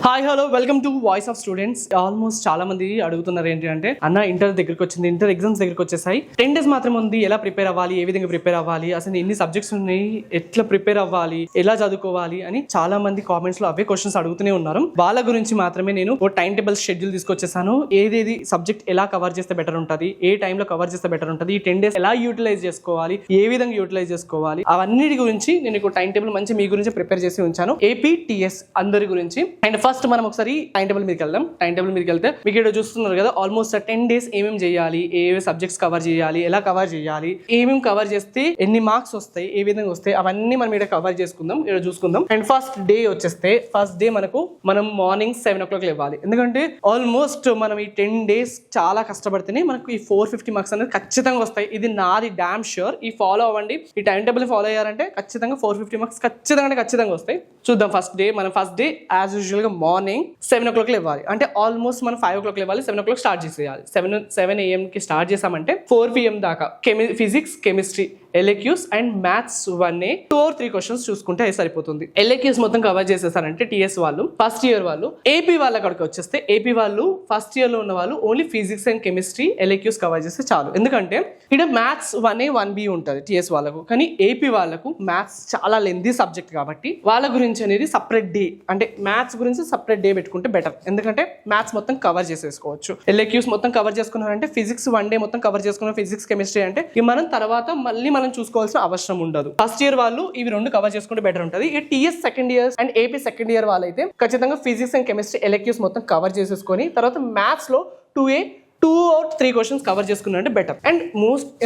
Hi hello welcome to voice of students. Almost చాలా మంది అడుగుతున్నారు ఏంటి అంటే, అన్న ఇంటర్ దగ్గరికి వచ్చింది, ఇంటర్ ఎగ్జామ్స్ దగ్గరికి వచ్చేసాయి, 10 days మాత్రమే ఉంది, ఎలా ప్రిపేర్ అవ్వాలి, ఏ విధంగా ప్రిపేర్ అవ్వాలి, అసలు ఎన్ని సబ్జెక్ట్స్ ఉన్నాయి, ఎట్లా ప్రిపేర్ అవ్వాలి, ఎలా చదువుకోవాలి అని చాలా మంది కామెంట్స్ లో అవే క్వశ్చన్స్ అడుగుతూనే ఉన్నారు. వాళ్ళ గురించి మాత్రమే నేను ఓ టైం టేబుల్ షెడ్యూల్ తీసుకొచ్చేసాను. ఏదేది సబ్జెక్ట్ ఎలా కవర్ చేస్తే బెటర్ ఉంటుంది, ఏ టైంలో కవర్ చేస్తే బెటర్ ఉంటుంది, ఈ 10 days ఎలా యూటిలైజ్ చేసుకోవాలి, ఏ విధంగా యూటిలైజ్ చేసుకోవాలి, అవన్నిటి గురించి నేను ఒక టైం టేబుల్ మంచి మీ గురించి ప్రిపేర్ చేసి ఉంచాను. ఏపీటీఎస్ అందరి గురించి. అండ్ ఫస్ట్ మనం ఒకసారి టైం టేబుల్ మీదకి వెళ్దాం. టైం టేబుల్ మీదకి వెళ్తే మీకు ఇక్కడ చూస్తున్నారు కదా, ఆల్మోస్ట్ 10 days ఏమేమి చేయాలి, ఏ సబ్జెక్ట్స్ కవర్ చేయాలి, ఎలా కవర్ చేయాలి, ఏమేమి కవర్ చేస్తే ఎన్ని మార్క్స్ వస్తాయి, ఏ విధంగా వస్తాయి, అవన్నీ మనం ఇక్కడ కవర్ చేసుకుందాం, ఇక్కడ చూసుకుందాం. అండ్ ఫస్ట్ డే వచ్చేస్తే, ఫస్ట్ డే మనం మార్నింగ్ 7 o'clock ఇవ్వాలి. ఎందుకంటే ఆల్మోస్ట్ మనం ఈ 10 days చాలా కష్టపడితేనే మనకు ఈ 450 మార్క్స్ అనేది ఖచ్చితంగా వస్తాయి. ఇది నాది డామ్ ష్యూర్. ఈ ఫాలో అవ్వండి, ఈ టైం టేబుల్ ఫాలో అయ్యారంటే ఖచ్చితంగా 450 మార్క్స్ ఖచ్చితంగా వస్తాయి. చూద్దాం. ఫస్ట్ డే యాజ్ యూజువల్ గా మార్నింగ్ 7 o'clock ఇవ్వాలి. అంటే ఆల్మోస్ట్ మనం 5 o'clock ఇవ్వాలి, 7 o'clock స్టార్ట్ చేసేయాలి. 7 AM కి స్టార్ట్ చేసామంటే 4 PM దాకా physics, chemistry, LAQs and maths 1A 2 or 3 questions చూసుకుంటే సరిపోతుంది. ఎల్ఏక్యూస్ మొత్తం కవర్ చేసేసారంటే టీఎస్ వాళ్ళు, ఫస్ట్ ఇయర్ వాళ్ళు. ఏపీ వాళ్ళ అక్కడికి వచ్చేస్తే, ఏపీ వాళ్ళు ఫస్ట్ ఇయర్ లో ఉన్న వాళ్ళు only physics and chemistry, LAQs cover చేస్తే చాలు. ఎందుకంటే ఇక్కడ మ్యాథ్స్ 1A 1B ఉంటుంది టీఎస్ వాళ్ళకు, కానీ ఏపీ వాళ్ళకు మ్యాథ్స్ చాలా లెందీ సబ్జెక్ట్ కాబట్టి వాళ్ళ గురించి అనేది సపరేట్ డే, అంటే మ్యాథ్స్ గురించి సపరేట్ డే పెట్టుకుంటే బెటర్. ఎందుకంటే మ్యాథ్స్ మొత్తం కవర్ చేసేసుకోవచ్చు. ఎల్ఏక్యూస్ మొత్తం కవర్ చేసుకున్నారంటే, ఫిజిక్స్ 1 day మొత్తం కవర్ చేసుకున్న ఫిజిక్స్, కెమిస్ట్రీ అంటే మనం తర్వాత మళ్ళీ మనం చూసుకోవాల్సిన అవసరం ఉండదు. ఫస్ట్ ఇయర్ వాళ్ళు ఇవి 2 కవర్ చేసుకుంటే బెటర్ ఉంటుంది. ఈ TS second year and AP second year వాళ్ళైతే ఖచ్చితంగా ఫిజిక్స్ అండ్ కెమిస్ట్రీ, ఎల్ఏక్యూస్ మొత్తం కవర్ చేసేసుకొని తర్వాత మ్యాథ్స్ లో 2 or 3 క్వశ్చన్స్ కవర్ చేసుకున్నారంటే బెటర్. అండ్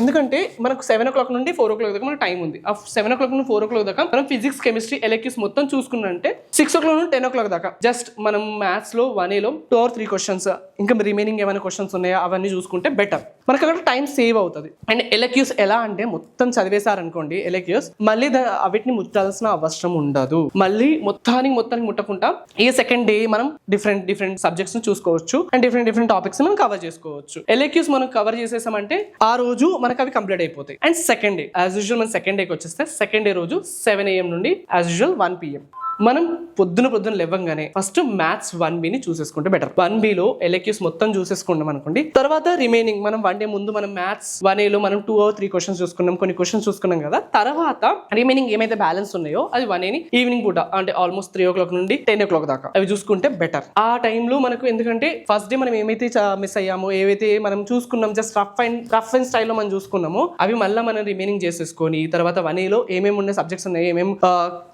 ఎందుకంటే మనకు 7 o'clock నుండి 4 o'clock దాకా మనకు టైం ఉంది. ఆ 7 o'clock నుండి 4 o'clock దాకా మనం ఫిజిక్స్, కెమిస్ట్రీ, ఎల్ఏక్యూస్ మొత్తం చూసుకున్నంటే 6 o'clock నుండి 10 o'clock దాకా జస్ట్ మనం మ్యాథ్స్ లో 1Aలో 2 or 3 క్వశ్చన్స్, ఇంకా రిమైనింగ్ ఏమైనా క్వశ్చన్స్ ఉన్నాయా అవన్నీ చూసుకుంటే బెటర్. మనకు అక్కడ టైం సేవ్ అవుతుంది. అండ్ ఎల్ఏక్యూస్ ఎలా అంటే, మొత్తం చదివేశారనుకోండి ఎల్ఏక్యూస్, మళ్ళీ వీటిని ముట్టాల్సిన అవసరం ఉండదు. మళ్ళీ మొత్తానికి ముట్టకుండా ఈ సెకండ్ డే మనం డిఫరెంట్ సబ్జెక్ట్స్ ని చూసుకోవచ్చు అండ్ డిఫరెంట్ టాపిక్స్ మనం కవర్ చేసుకోవచ్చు. ఎల్ఏక్యూస్ మనం కవర్ చేసేసామంటే ఆ రోజు మనకు అవి కంప్లీట్ అయిపోతాయి. And second day as usual మనం సెకండ్ డేకి వచ్చేస్తే, సెకండ్ డే రోజు 7 AM నుండి యాజ్ యూజువల్ 1 PM మనం పొద్దున లేవగానే ఫస్ట్ మ్యాథ్స్ 1B ని చూసేసుకుంటే బెటర్. 1Bలో ఎల్ఏక్యూస్ మొత్తం చూసేసుకున్నాం అనుకోండి, తర్వాత రిమైనింగ్ మనం 1 day ముందు మనం మ్యాథ్స్ 1Aలో మనం 2 or 3 క్వశ్చన్స్ చూసుకున్నాం, కొన్ని క్వశ్చన్స్ చూసుకున్నాం కదా. తర్వాత రిమైనింగ్ ఏమైతే బ్యాలెన్స్ ఉన్నాయో అది 1Aని ఈవినింగ్ పూట, అంటే ఆల్మోస్ట్ 3 o'clock నుండి 10 o'clock దాకా అవి చూసుకుంటే బెటర్. ఆ టైంలో మనకు, ఎందుకంటే ఫస్ట్ డే మనం ఏమైతే మిస్ అయ్యామో, ఏవైతే మనం చూసుకున్నాం జస్ట్ రఫ్ అండ్ స్టైల్లో మనం చూసుకున్నామో అవి మళ్ళీ మనం రిమైనింగ్ చేసేసుకొని, తర్వాత 1Aలో ఏమేమి ఉన్న సబ్జెక్ట్స్ ఉన్నాయో, ఏమేమి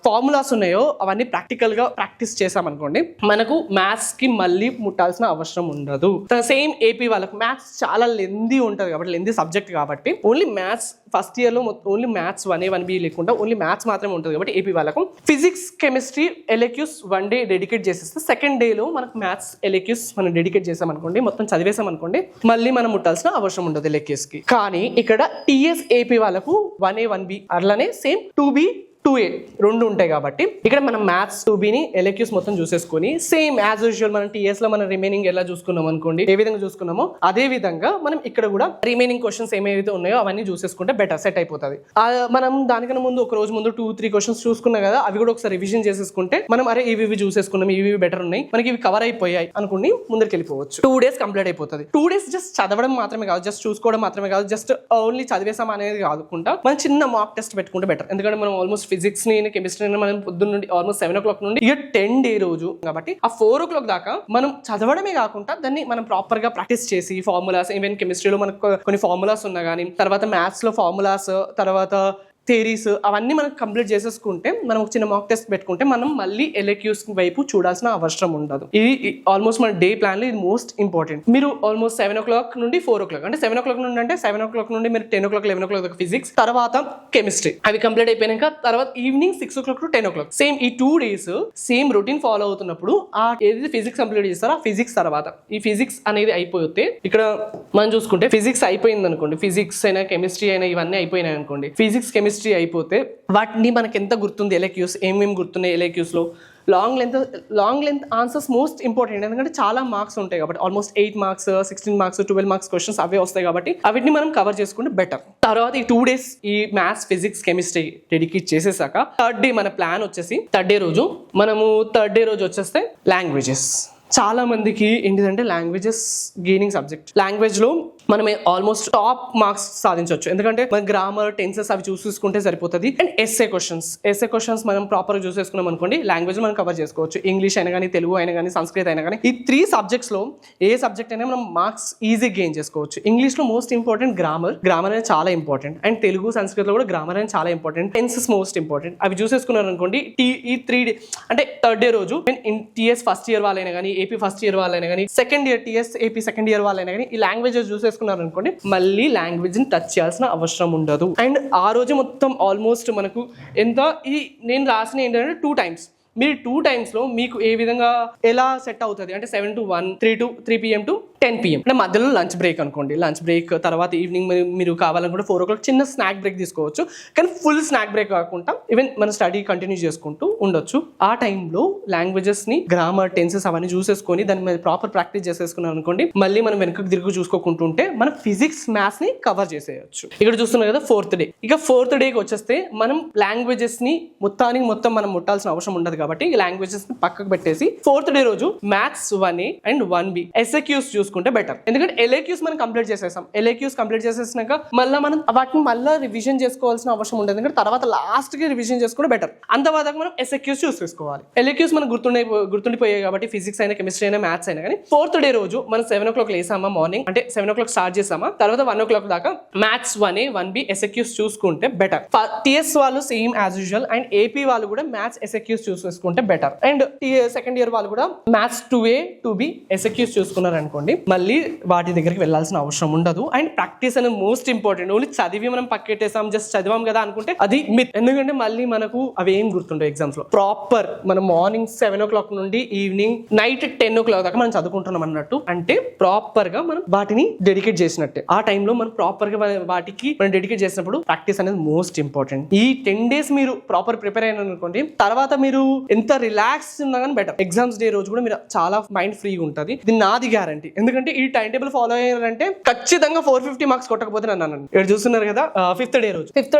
ఫార్ములాస్ ఉన్నాయో అవన్నీ ప్రాక్టికల్ గా ప్రాక్టీస్ చేసామనుకోండి, మనకు మ్యాథ్స్ కి మళ్ళీ ముట్టాల్సిన అవసరం ఉండదు. సేమ్ ఏపీ వాళ్ళకు మ్యాథ్స్ చాలా లెందీ ఉంటుంది కాబట్టి, లెందీ సబ్జెక్ట్ కాబట్టి ఓన్లీ మ్యాథ్స్ ఫస్ట్ ఇయర్ లో ఓన్లీ మ్యాథ్స్ 1A 1B లేకుండా ఓన్లీ మ్యాథ్స్ మాత్రమే ఉంటుంది కాబట్టి ఏపీ వాళ్ళకు physics, chemistry, LAQs 1 day dedicate చేసేస్తే, సెకండ్ డే లో మనకు మ్యాథ్స్, ఎల్ఏక్యూస్ మనం డెడికేట్ చేసామనుకోండి, మొత్తం చదివేసామనుకోండి, మళ్ళీ మనం ముట్టాల్సిన అవసరం ఉండదు ఎల్ఏక్యూస్ కి. కానీ ఇక్కడ టీఎస్ ఏపీ వాళ్ళకు 1A 1B అలానే సేమ్ 2B 2A 2 ఉంటాయి కాబట్టి ఇక్కడ మనం మ్యాథ్స్ 2Bని ఎల్ఏక్యూస్ మొత్తం చూసేసుకొని, సేమ్ యాజ్ యూజువల్ మనం టీఎస్ లో మనం రిమైనింగ్ ఎలా చూసుకున్నాం అనుకోండి, ఏ విధంగా చూసుకున్నామో అదే విధంగా మనం ఇక్కడ కూడా రిమైనింగ్ క్వశ్చన్స్ ఏమైతే ఉన్నాయో అవన్నీ చూసేసుకుంటే బెటర్, సెట్ అయిపోతుంది. మనం దానికన్నా ముందు ఒక రోజు ముందు 2-3 క్వశ్చన్స్ చూసుకున్నాం కదా, అవి కూడా ఒకసారి రివిజన్ చేసేసుకుంటే మనం అరే ఇవి చూసేసుకున్నాం, ఇవి బెటర్ ఉన్నాయి, మనకి ఇవి కవర్ అయిపోయాయి అనుకుని ముందరికి వెళ్ళిపోవచ్చు. 2 days కంప్లీట్ అయిపోతుంది. 2 days జస్ట్ చదవడం మాత్రమే కాదు, జస్ట్ చూసుకోవడం మాత్రమే కాదు, జస్ట్ ఓన్లీ చదివేసాం అనేది కాకుండా మనం చిన్న మాక్ టెస్ట్ పెట్టుకుంటే బెటర్. ఎందుకంటే మనం ఆల్మోస్ట్ ఫిజిక్స్ ని, కెమిస్ట్రీ మనం పొద్దున్న నుండి ఆల్మోస్ట్ 7 o'clock నుండి ఇక 10 day రోజు కాబట్టి ఆ 4 o'clock దాకా మనం చదవడమే కాకుండా దాన్ని మనం ప్రాపర్ గా ప్రాక్టీస్ చేసి, ఫార్ములాస్, ఈవెన్ కెమిస్ట్రీలో మనకు కొన్ని ఫార్ములాస్ ఉన్నా కానీ, తర్వాత మ్యాథ్స్ లో ఫార్ములాస్, తర్వాత థియరీస్ అవన్నీ మనం కంప్లీట్ చేసేసుకుంటే, మనం ఒక చిన్న మాక్ టెస్ట్ పెట్టుకుంటే మనం మళ్ళీ ఎల్ఏక్యూస్ వైపు చూడాల్సిన అవసరం ఉండదు. ఇది ఆల్మోస్ట్ మన డే ప్లాన్ లో ఇది మోస్ట్ ఇంపార్టెంట్. మీరు ఆల్మోస్ట్ 7 o'clock నుండి 4 o'clock, అంటే 7 o'clock నుండి అంటే 7 o'clock నుండి మీరు 10 o'clock 11 o'clock దాకా ఫిజిక్స్, తర్వాత కెమిస్ట్రీ అవి కంప్లీట్ అయిపోయినాక తర్వాత evening 6 o'clock to 10 o'clock same ఈ 2 days సేమ్ రొటీన్ ఫాలో అవుతున్నప్పుడు ఆ ఏదైతే ఫిజిక్స్ కంప్లీట్ చేస్తారో ఆ ఫిజిక్స్ తర్వాత ఈ ఫిజిక్స్ అనేది అయిపోతే, ఇక్కడ మనం చూసుకుంటే ఫిజిక్స్ అయిపోయింది అనుకోండి, ఫిజిక్స్ అయినా కెమిస్ట్రీ అయినా ఇవన్నీ అయిపోయినాయి అనుకోండి, ఫిజిక్స్ కెమిస్ట్రీ అయిపోతే వాటిని మనకి ఎంత గుర్తుంది, ఎల్ఏక్యూస్ ఏమేమి గుర్తున్నాయి ఎల్ఏక్యూస్ లో, long length answers most important, ఎందుకంటే చాలా మార్క్స్ ఉంటాయి కాబట్టి almost 8 marks 16 marks 12 marks questions అవే వస్తాయి కాబట్టి అవిటిని మనం కవర్ చేసుకుంటే బెటర్. తర్వాత ఈ 2 days ఈ మ్యాథ్స్ ఫిజిక్స్ కెమిస్ట్రీ డెడికేట్ చేసేసాక థర్డ్ డే మన ప్లాన్ వచ్చేసి థర్డ్ డే రోజు వచ్చేస్తే లాంగ్వేజెస్. చాలా మందికి ఏంటిదంటే లాంగ్వేజెస్ గెయినింగ్ సబ్జెక్ట్. లాంగ్వేజ్ లో మనం ఆల్మోస్ట్ టాప్ మార్క్స్ సాధించవచ్చు, ఎందుకంటే మన గ్రామర్ టెన్సెస్ అవి చూసుకుంటే సరిపోతుంది. అండ్ ఎస్ఏ క్వశ్చన్స్ మనం ప్రాపర్ చూసేసుకున్నాం అనుకోండి, లాంగ్వేజ్ మనం కవర్ చేసుకోవచ్చు. ఇంగ్లీష్ అయినా కానీ, తెలుగు అయినా కానీ, సంస్కృత అయినా కానీ, ఈ 3 subjects లో ఏ సబ్జెక్ట్ అయినా మనం మార్క్స్ ఈజీ గెయిన్ చేసుకోవచ్చు. ఇంగ్లీష్ లో మోస్ట్ ఇంపార్టెంట్ గ్రామర్ అనేది చాలా ఇంపార్టెంట్. అండ్ తెలుగు సంస్కృతిలో కూడా గ్రామర్ అనేది చాలా ఇంపార్టెంట్. Tenses most important. అవి చూసేసుకున్నారు అనుకోండి, ఈ 3 days అంటే థర్డ్ డే రోజు టీఎస్ ఫస్ట్ ఇయర్ వాళ్ళైనా కానీ, ఏపీ ఫస్ట్ ఇయర్ వాళ్ళైనా కానీ, second year TS AP second year వాళ్ళైనా కానీ ఈ లాంగ్వేజెస్ చూసేసుకున్నారు అనుకోండి, మళ్ళీ లాంగ్వేజ్ ని టచ్ చేయాల్సిన అవసరం ఉండదు. అండ్ ఆ రోజు మొత్తం ఆల్మోస్ట్ మనకు ఎంత నేను రాసిన ఏంటంటే 2 times. మీరు 2 times లో మీకు ఏ విధంగా ఎలా సెట్ అవుతుంది అంటే 7 to 1, 3 PM to 10 PM అంటే మధ్యలో లంచ్ బ్రేక్ అనుకోండి. లంచ్ బ్రేక్ తర్వాత ఈవినింగ్ మీరు కావాలనుకుంటే 4 o'clock చిన్న స్నాక్ బ్రేక్ తీసుకోవచ్చు, కానీ ఫుల్ స్నాక్ బ్రేక్ కాకుండా ఈవెన్ మన స్టడీ కంటిన్యూ చేసుకుంటూ ఉండొచ్చు. ఆ టైంలో లాంగ్వేజెస్ ని గ్రామర్ టెన్సెస్ అవన్నీ చూసేసుకొని దాని మీద ప్రాపర్ ప్రాక్టీస్ చేసేసుకున్నాం అనుకోండి, మళ్ళీ మనం వెనక్కి తిరిగి చూసుకోకుంటుంటే మన ఫిజిక్స్ మ్యాథ్స్ ని కవర్ చేసేయచ్చు. ఇక్కడ చూస్తున్నాం కదా 4th day. ఇక 4th డేకి వచ్చేస్తే మనం లాంగ్వేజెస్ ని మొత్తం మనం ముట్టాల్సిన అవసరం ఉండదు కాబట్టి లాంగ్వేజెస్ ని పక్కకు పెట్టేసి 4th day రోజు maths 1A and 1B SAQs చూసుకుంటే బెటర్. ఎందుకంటే ఎల్ఏక్యూస్ మనం కంప్లీట్ చేసేసాం. ఎల్ఏక్యూస్ కంప్లీట్ చేసేసినాక మళ్ళీ మనం వాటిని మళ్ళీ రివిజన్ చేసుకోవాల్సిన అవసరం ఉండదు, ఎందుకంటే తర్వాత లాస్ట్ కి రివిజన్ చేసుకుంటే బెటర్. అంతవరకు మనం ఎస్ఏక్యూస్ చూసుకోవాలి. ఎల్ఏక్యూస్ మనకు గుర్తుండిపోయాయి కాబట్టి ఫిజిక్స్ అయినా కెమిస్ట్రీ అయినా మ్యాథ్స్ అయినా కానీ 4th day రోజు మనం 7 o'clock లేసామా మార్నింగ్, అంటే 7 o'clock స్టార్ట్ చేసామా, తర్వాత 1 o'clock దాకా మ్యాథ్స్ 1A 1B ఎస్ఏక్యూస్ చూసుకుంటే బెటర్. టీఎస్ వాళ్ళు same as usual and AP వాళ్ళు కూడా మ్యాథ్స్ ఎస్ఏక్యూస్ చూసుకుంటే బెటర్. అండ్ సెకండ్ ఇయర్ వాళ్ళు కూడా మ్యాథ్స్ 2A 2B ఎస్ఏక్యూస్ చూసుకున్నారు అనుకోండి, మళ్ళీ వాటి దగ్గరికి వెళ్ళాల్సిన అవసరం ఉండదు. అండ్ ప్రాక్టీస్ అనేది మోస్ట్ ఇంపార్టెంట్. ఓన్లీ చదివి మనం పక్కెట్టేసాం జస్ట్ చదివాం కదా అనుకుంటే అది మిత్, ఎందుకంటే మళ్ళీ మనకు అవి ఏం గుర్తుంటాయి ఎగ్జామ్స్ లో. ప్రాపర్ మనం మార్నింగ్ 7 o'clock నుండి ఈవినింగ్ నైట్ 10 o'clock దాకా మనం చదువుకుంటున్నాం అన్నట్టు, అంటే ప్రాపర్ గా మనం వాటిని డెడికేట్ చేసినట్టే. ఆ టైంలో మనం ప్రాపర్ గా వాటికి మనం డెడికేట్ చేసినప్పుడు ప్రాక్టీస్ అనేది మోస్ట్ ఇంపార్టెంట్. ఈ 10 days మీరు ప్రాపర్ ప్రిపేర్ అయిన అనుకోండి, తర్వాత మీరు ఎంత రిలాక్స్ ఉన్నా కానీ బెటర్. ఎగ్జామ్స్ డే రోజు కూడా మీరు చాలా మైండ్ ఫ్రీగా ఉంటుంది. ఇది నాది గ్యారంటీ, ఎందుకంటే ఈ టైం టేబుల్ ఫాలో అయ్యారంటే ఖచ్చితంగా 450 మార్క్స్ కొట్టకపోతే నన్ను ఇక్కడ చూస్తున్నారు కదా. 5th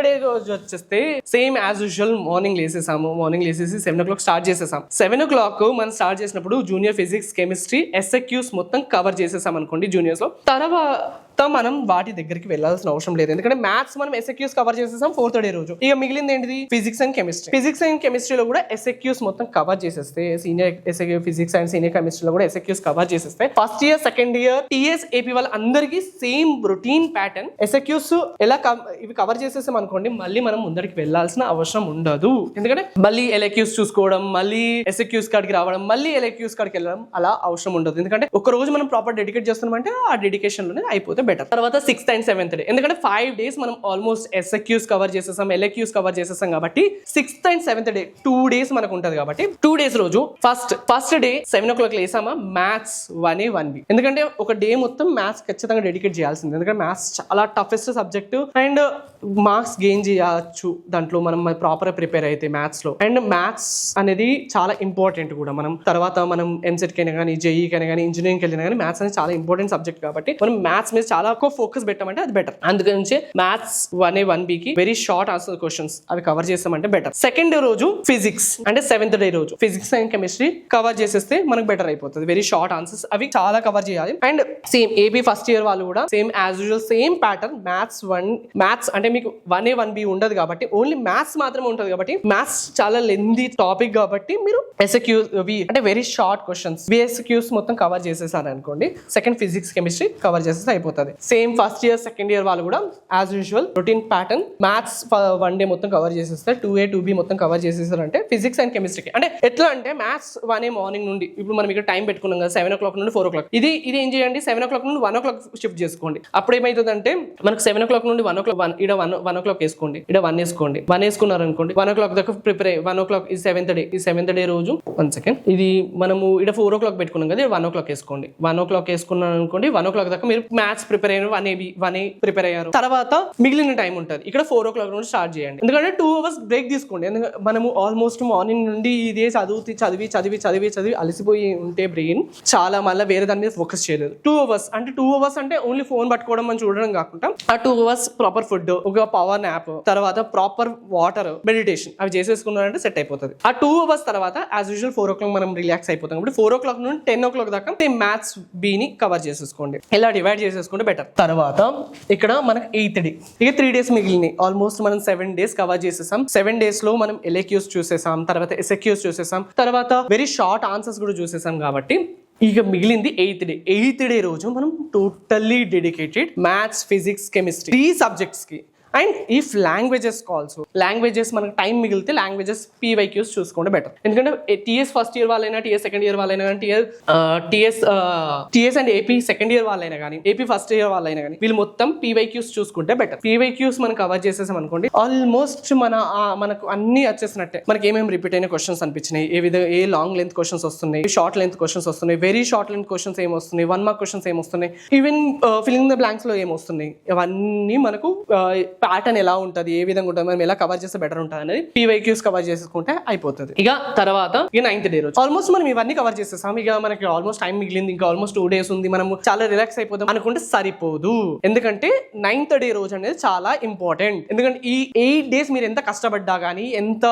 day రోజు వచ్చేస్తే సేమ్ యాజ్ యూజువల్ మార్నింగ్ లేసేసి 7 o'clock స్టార్ట్ చేసేసాం. 7 o'clock మనం స్టార్ట్ చేసినప్పుడు జూనియర్ ఫిజిక్స్ కెమిస్ట్రీ ఎస్ఏక్యూస్ మొత్తం కవర్ చేసేసాం అనుకోండి జూనియర్స్ లో. తర్వాత మనం వాటి దగ్గరికి వెళ్ళాల్సిన అవసరం లేదు, ఎందుకంటే మ్యాథ్స్ మనం ఎస్ఏక్యూస్ కవర్ చేసేసాం 4th day రోజు. ఇక మిగిలింది ఏంటిది ఫిజిక్స్ అండ్ కెమిస్ట్రీలో కూడా ఎస్ఏక్యూస్ మొత్తం కవర్ చేసేస్తే, సీనియర్ ఫిజిక్స్ అండ్ సీనియర్ కెమిస్ట్రీలో కూడా ఎస్ఏక్యూస్ కవర్ చేసేస్తే first year second year TS AP వాళ్ళ అందరికీ సేమ్ రొటీన్ ప్యాటర్న్ ఎస్ఏక్యూస్ ఎలా ఇవి కవర్ చేసేసాం అనుకోండి, మళ్ళీ మనం ముందరికి వెళ్ళాల్సిన అవసరం ఉండదు. ఎందుకంటే మళ్ళీ ఎల్ఏక్యూస్ చూసుకోవడం, మళ్ళీ ఎస్ఏక్యూస్ కాడికి రావడం, మళ్ళీ ఎల్ఏక్యూస్ కాడికి వెళ్ళడం అలా అవసరం ఉండదు. ఎందుకంటే ఒక రోజు మనం ప్రాపర్ డెడికేట్ చేస్తున్నామంటే ఆ డెడికేషన్ లోనే అయిపోతే బెటర్. తర్వాత 6th and 7th day, ఎందుకంటే 5 days మనం ఆల్మోస్ట్ ఎస్ఏక్యూస్ కవర్ చేసేసాం, ఎల్ఏక్యూస్ కవర్ చేసేసాం కాబట్టి 6th and 7th day 2 days మనకు ఉంటది కాబట్టి 2 days రోజు first day 7 o'clock లేసామా maths 1A 1B, ఎందుకంటే ఒక డే మొత్తం మ్యాథ్స్ ఖచ్చితంగా డెడికేట్ చేయాల్సింది, ఎందుకంటే మ్యాథ్స్ చాలా toughest subject and marks gain చేయవచ్చు దాంట్లో మనం ప్రాపర్ ప్రిపేర్ అయితే మ్యాథ్స్ లో. అండ్ మ్యాథ్స్ అనేది చాలా ఇంపార్టెంట్ కూడా. మనం తర్వాత మనం ఎంసెట్ కైనా కానీ, జేఈ కైనా కానీ, ఇంజనీరింగ్ వెళ్ళినా కానీ మ్యాథ్స్ అనేది చాలా ఇంపార్టెంట్ సబ్జెక్ట్ కాబట్టి మనం మ్యాథ్స్ మీద చాలా ఎక్కువ ఫోకస్ పెట్టామంటే అది బెటర్. అందుకని మ్యాథ్స్ 1A 1B కి వెరీ షార్ట్ ఆన్సర్ క్వశ్చన్స్ అవి కవర్ చేస్తామంటే బెటర్. సెకండ్ డే రోజు ఫిజిక్స్ అంటే 7th day రోజు ఫిజిక్స్ అండ్ కెమిస్ట్రీ కవర్ చేసేస్తే మనకు బెటర్ అయిపోతుంది. వెరీ షార్ట్ ఆన్సర్స్ అవి చాలా కవర్ చేయాలి. And same AP first year వాళ్ళు కూడా same as usual same pattern maths అంటే మీకు 1A 1B ఉండదు కాబట్టి ఓన్లీ మ్యాథ్స్ మాత్రమే ఉంటుంది కాబట్టి మ్యాథ్స్ చాలా లెందీ టాపిక్ కాబట్టి మీరు ఎస్ఏక్యూస్ అంటే వెరీ షార్ట్ క్వశ్చన్స్ విఎస్క్యూస్ మొత్తం కవర్ చేసేసారు అనుకోండి, సెకండ్ ఫిజిక్స్ కెమిస్ట్రీ కవర్ చేసేస్తే అయిపోతుంది. Same first year second year వాళ్ళు కూడా as usual routine pattern maths 1 day మొత్తం కవర్ చేసేస్తే 2A 2B మొత్తం కవర్ చేసేసారంటే ఫిజిక్స్ అండ్ కెమిస్ట్రీకి. అంటే ఎట్లా అంటే మ్యాథ్స్ 1A మార్నింగ్ నుండి ఇప్పుడు మనం ఇక్కడ టైం పెట్టుకున్నాం కదా 7 o'clock నుండి 4 o'clock, ఇది ఏం చేయండి 7 o'clock నుండి 1 o'clock షిఫ్ట్ చేసుకోండి. అప్పుడు ఏమవుతుందంటే మనకు 7 o'clock నుండి 1 o'clock 1 o'clock వేసుకోండి, ఇక్కడ 1 వేసుకోండి. 1 వేసుకున్నారు అనుకోండి 1 o'clock దాకా ప్రిపేర్ అయ్యి 1 o'clock ఈ 7th day రోజు 1 second ఇది మనము ఇక్కడ 4 o'clock పెట్టుకున్నాం కదా 1 o'clock వేసుకోండి. 1 o'clock వేసుకున్నాను అనుకోండి 1 o'clock దాకా మీరు మ్యాథ్స్ ప్రిపేర్ అయ్యారు, 1 ప్రిపేర్ అయ్యారు. తర్వాత మిగిలిన టైం ఉంటుంది, ఇక్కడ 4 o'clock నుండి స్టార్ట్ చేయండి. ఎందుకంటే 2 hours బ్రేక్ తీసుకోండి. ఎందుకంటే మనము ఆల్మోస్ట్ మార్నింగ్ నుండి ఇదే చదివి అలసిపోయి ఉంటే బ్రెయిన్ చాలా మళ్ళీ వేరే దాని మీద ఫోకస్ చేయలేదు. 2 hours అంటే ఓన్లీ ఫోన్ పట్టుకోవడం మనం చూడడం కాకుండా ఆ 2 hours ప్రాపర్ ఫుడ్, ఒక పవర్ నాప్, తర్వాత ప్రాపర్ వాటర్, మెడిటేషన్ అవి చేసేసుకున్నారంటే సెట్ అయిపోతుంది. ఆ 2 hours తర్వాత యాజ్ యూజువల్ 4 o'clock మనం రిలాక్స్ అయిపోతాం. కాబట్టి 4 o'clock నుండి 10 o'clock దాకా మ్యాథ్స్ బిని కవర్ చేసేసుకోండి. ఇలా డివైడ్ చేసేసుకుంటే బెటర్. తర్వాత ఇక్కడ మనకు 8th డే, ఇక 3 days మిగిలినాయి. ఆల్మోస్ట్ మనం 7 days కవర్ చేసేసాం. 7 days లో మనం LAQs చూసేసాం, తర్వాత SAQs చూసేసాం, తర్వాత వెరీ షార్ట్ ఆన్సర్స్ కూడా చూసేసాం. కాబట్టి ఇక మిగిలింది 8th డే రోజు మనం totally dedicated maths, physics, chemistry 3 subjects కి. And if languages also, languages మనకు టైం మిగిలితే లాంగ్వేజెస్ PYQs చూసుకోండి బెటర్. ఎందుకంటే TS ఫస్ట్ ఇయర్ వాళ్ళైనా, TS సెకండ్ ఇయర్ వాళ్ళైనా కానీ, TS and AP second year వాళ్ళైనా కానీ, AP ఫస్ట్ ఇయర్ వాళ్ళైనా కానీ వీళ్ళు మొత్తం PYQs చూసుకుంటే బెటర్. PYQs మనం కవర్ చేసేసాం అనుకోండి, ఆల్మోస్ట్ మనకు అన్ని వచ్చేసినట్టే. మనకి ఏమేమి రిపీట్ అయిన క్వశ్చన్స్ అనిపించినాయి, ఏ లాంగ్ లెంత్ క్వశ్చన్స్ వస్తున్నాయి, షార్ట్ లెంత్ క్వశ్చన్స్ వస్తున్నాయి, వెరీ షార్ట్ లెంత్ క్వశ్చన్స్ ఏమొస్తున్నాయి, 1 mark క్వశ్చన్స్ ఏమొస్తున్నాయి, ఈవెన్ ఫిల్లింగ్ ద బ్లాంక్స్ లో ఏమొస్తున్నాయి, ఇవన్నీ మనకు ప్యాటర్న్ ఎలా ఉంటుంది, ఏ విధంగా ఉంటుంది, మనం ఎలా కవర్ చేస్తే బెటర్ ఉంటుంది అనేది PYQs కవర్ చేసుకుంటే అయిపోతుంది. ఇక తర్వాత ఇక 9th డే రోజు ఆల్మోస్ట్ మనం ఇవన్నీ కవర్ చేసేసాం. ఇక మనకి ఆల్మోస్ట్ టైం మిగిలింది, ఇంకా ఆల్మోస్ట్ 2 days ఉంది, మనం చాలా రిలాక్స్ అయిపోదాం అనుకుంటే సరిపోదు. ఎందుకంటే 9th డే రోజు అనేది చాలా ఇంపార్టెంట్. ఎందుకంటే ఈ 8 days మీరు ఎంత కష్టపడ్డా కానీ, ఎంత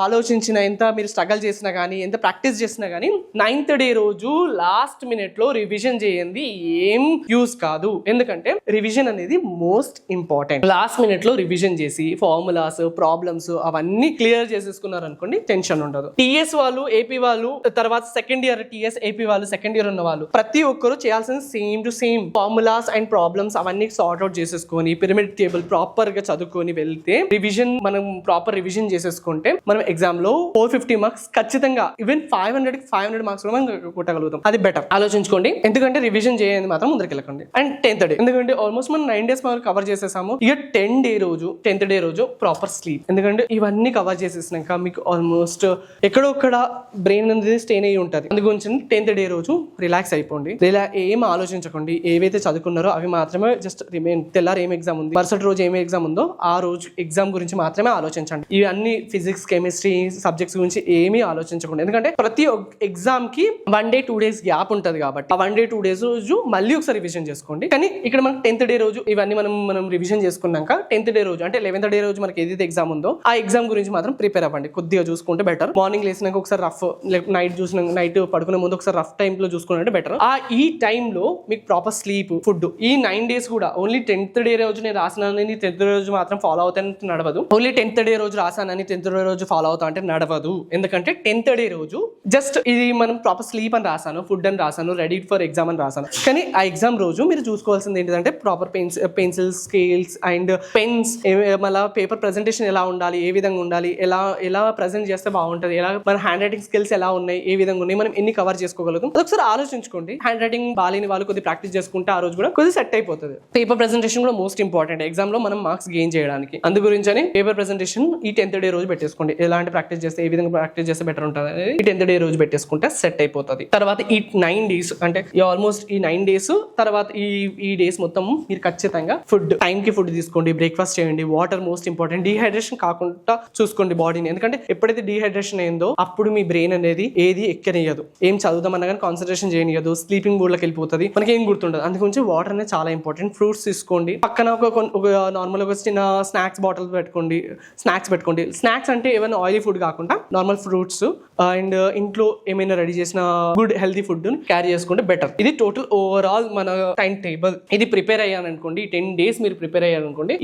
ఆలోచించినా, ఎంత మీరు స్ట్రగల్ చేసినా కానీ, ఎంత ప్రాక్టీస్ చేసినా కానీ 9th డే రోజు లాస్ట్ మినిట్ లో రివిజన్ చేయండి ఏం యూస్ కాదు. ఎందుకంటే రివిజన్ అనేది మోస్ట్ ఇంపార్టెంట్. లాస్ట్ మినిట్ లో రివిజన్ చేసి ఫార్ములాస్, ప్రాబ్లమ్స్ అవన్నీ క్లియర్ చేసేసుకున్నారు అనుకోండి, టెన్షన్ ఉండదు. TS వాళ్ళు, AP వాళ్ళు, తర్వాత సెకండ్ ఇయర్ TS AP వాళ్ళు, సెకండ్ ఇయర్ ఉన్న వాళ్ళు ప్రతి ఒక్కరు చేయాల్సిన same to same formulas and problems అవన్నీ సార్ట్ అవుట్ చేసేసుకొని, పిరమిడ్ టేబుల్ ప్రాపర్ గా చదువుకొని వెళ్తే, రివిజన్ మనం ప్రాపర్ రివిజన్ చేసేసుకుంటే మనం ఎగ్జామ్ లో 450 marks ఖచ్చితంగా, ఈవెన్ 500 marks కూడా మనం కొట్టగలుగుతాం. అది బెటర్ ఆలోచించుకోండి. ఎందుకంటే రివిజన్ చేయండి మాత్రం ముందరికి వెళ్ళకండి. అండ్ 10th డే, ఎందుకంటే ఆల్మోస్ట్ మనం 9 days మనం కవర్ చేసేసాము. ఇక 10th డే రోజు ప్రాపర్ స్లీప్. ఎందుకంటే ఇవన్నీ కవర్ చేసేసినాక మీకు ఆల్మోస్ట్ ఎక్కడొక్కడ బ్రెయిన్ అనేది స్టేన్ అయ్యి ఉంటుంది. అందుగురించి 10th డే రోజు రిలాక్స్ అయిపోండి. ఏం ఆలోచించకండి, ఏవైతే చదువుకున్నారో అవి మాత్రమే జస్ట్ రిమైన్. తెల్లారు ఏం ఎగ్జామ్ ఉంది, మరుసటి రోజు ఏం ఎగ్జామ్ ఉందో ఆ రోజు ఎగ్జామ్ గురించి మాత్రమే ఆలోచించండి. ఇవన్నీ ఫిజిక్స్, కెమిస్ట్రీ సబ్జెక్ట్స్ గురించి ఏమీ ఆలోచించకండి. ఎందుకంటే ప్రతి ఎగ్జామ్ కి 1 day 2 days గ్యాప్ ఉంటుంది. కాబట్టి ఆ 1 day 2 days రోజు మళ్ళీ ఒకసారి రివిజన్ చేసుకోండి. కానీ ఇక్కడ మనకు 10th డే రోజు ఇవన్నీ మనం రివిజన్ చేసుకున్నాక 10th డే రోజు అంటే 11th డే రోజు మనకి ఏదైతే ఎగ్జామ్ ఉందో ఆ ఎగ్జామ్ గురించి మాత్రం ప్రిపేర్ అవ్వండి. కొద్దిగా చూసుకుంటే బెటర్. మార్నింగ్ లేసినాక ఒకసారి రఫ్, నైట్ పడుకునే ముందు ఒకసారి రఫ్ టైమ్ లో చూసుకుంటే బెటర్. ఈ టైంలో మీకు ప్రాపర్ స్లీప్, ఫుడ్, ఈ 9 days కూడా ఓన్లీ 10th డే రోజు నేను రాసినానని 10th డే రోజు మాత్రం ఫాలో అవుతానంటే నడవదు. ఓన్లీ 10th డే రోజు రాసానని 10th డే రోజు ఫాలో అవుతా అంటే నడవదు. ఎందుకంటే 10th డే రోజు జస్ట్ ఇది మనం ప్రాపర్ స్లీప్ అని రాసాను, ఫుడ్ అని రాసాను, రెడీ ఫర్ ఎగ్జామ్ అని రాసాను. కానీ ఆ ఎగ్జామ్ రోజు మీరు చూసుకోవాల్సింది ఏంటంటే proper pencils, scales and pens, మళ్ళీ పేపర్ ప్రెజెంటేషన్ ఎలా ఉండాలి, ఏ విధంగా ఉండాలి, ఎలా ప్రెజెంట్ చేస్తే బాగుంటుంది, ఎలా మన హ్యాండ్ రైటింగ్ స్కిల్స్ ఎలా ఉన్నాయి, ఏ విధంగా ఉన్నాయి, మనం ఎన్ని కవర్ చేసుకోగలుగుతాం ఒకసారి ఆలోచించుకోండి. హ్యాండ్ రైటింగ్ బాలేని వాళ్ళు కొద్దిగా ప్రాక్టీస్ చేసుకుంటే ఆ రోజు కూడా కొద్దిగా సెట్ అయిపోతుంది. పేపర్ ప్రెజెంటేషన్ కూడా మోస్ట్ ఇంపార్టెంట్ ఎగ్జామ్ లో మనం మార్క్స్ గెయిన్ చేయడానికి. అందు గురించి పేపర్ ప్రెజెంటేషన్ ఈ 10th డే రోజు పెట్టేసుకోండి. ఎలాంటి ప్రాక్టీస్ చేస్తే, ఏ విధంగా ప్రాక్టీస్ చేస్తే బెటర్ ఉంటుంది అనేది ఈ 10th డే రోజు పెట్టేసుకుంటే సెట్ అయిపోతుంది. తర్వాత ఈ 9 days అంటే ఆల్మోస్ట్ ఈ 9 days తర్వాత ఈ డేస్ మొత్తం మీరు ఖచ్చితంగా ఫుడ్, టైం కి ఫుడ్ తీసుకోండి, బ్రేక్ఫాస్ట్ చేయండి, వాటర్ మోస్ట్ ఇంపార్టెంట్. డిహైడ్రేషన్ కాకుండా చూసుకోండి బాడీని. ఎందుకంటే ఎప్పుడైతే డిహైడ్రేషన్ అయిందో అప్పుడు మీ బ్రెయిన్ అనేది ఏది ఎక్కనియదు, ఏం చదువుదామన్నా కానీ కాన్సన్ట్రేషన్ చేయనియదు, స్లీపింగ్ మోడ్ లోకి వెళ్ళిపోతుంది, మనకి ఏం గుర్తుండదు. అందుగురించి వాటర్ అనేది చాలా ఇంపార్టెంట్. ఫ్రూట్స్ తీసుకోండి, పక్కన ఒక నార్మల్ ఒక చిన్న స్నాక్స్ బాటిల్ పెట్టుకోండి. స్నాక్స్ అంటే ఏమైనా ఆయిలీ ఫుడ్ కాకుండా నార్మల్ ఫ్రూట్స్ అండ్ ఇంట్లో ఏమైనా రెడీ చేసిన గుడ్ హెల్తీ ఫుడ్ క్యారీ చేసుకుంటే బెటర్. ఇది టోటల్ ఓవరాల్ మన టైం టేబుల్. ఇది ప్రిపేర్ అయ్యాననుకోండి, 10 days మీరు ప్రిపేర్ అయ్యారనుకోండి,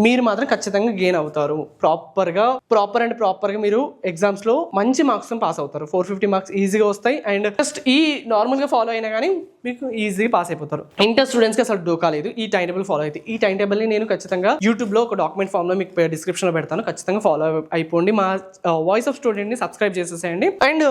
మీరు మాత్రం ఖచ్చితంగా గెయిన్ అవుతారు. ప్రాపర్ గా మీరు ఎగ్జామ్స్ లో మంచి మార్క్స్ పాస్ అవుతారు. 450 marks ఈజీగా వస్తాయి. అండ్ జస్ట్ ఈ నార్మల్ గా ఫాలో అయినా కానీ మీకు ఈజీగా పాస్ అయిపోతారు. ఇంటర్ స్టూడెంట్స్ కి అసలు డోకాలేదు ఈ టైం టేబుల్ ఫాలో అయితే. ఈ టైం టేబుల్ ని నేను ఖచ్చితంగా యూట్యూబ్ లో ఒక డాక్యుమెంట్ ఫామ్ లో మీకు డిస్క్రిప్షన్ లో పెడతాను. ఖచ్చితంగా ఫాలో అయిపోండి. మా వాయిస్ ఆఫ్ స్టూడెంట్ ని సబ్స్క్రైబ్ చేసేసేయండి. అండ్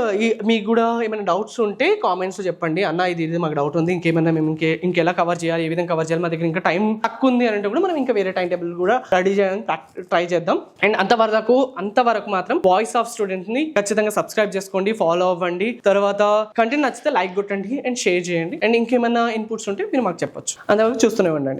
మీకు కూడా ఏమైనా డౌట్స్ ఉంటే కామెంట్స్ లో చెప్పండి. అన్న ఇది మాకు డౌట్ ఉంది, ఇంకేమైనా మేము ఇంకెలా కవర్ చేయాలి, ఏ విధంగా కవర్ చేయాలి, మా దగ్గర ఇంకా టైం తక్కువ ఉంది అంటే కూడా మనం ఇంకా వేరే టైం టేబుల్ కూడా రెడీ చేయడానికి ట్రై చేద్దాం. అండ్ అంతవరకు మాత్రం వాయిస్ ఆఫ్ స్టూడెంట్ ని ఖచ్చితంగా సబ్స్క్రైబ్ చేసుకోండి, ఫాలో అవ్వండి. తర్వాత కంటెంట్ నచ్చితే లైక్ కొట్టండి అండ్ షేర్ చేయండి. అండ్ ఇంకేమైనా ఇన్పుట్స్ ఉంటే మీరు మాకు చెప్పొచ్చు. అంతవరకు చూస్తూనే ఉండండి.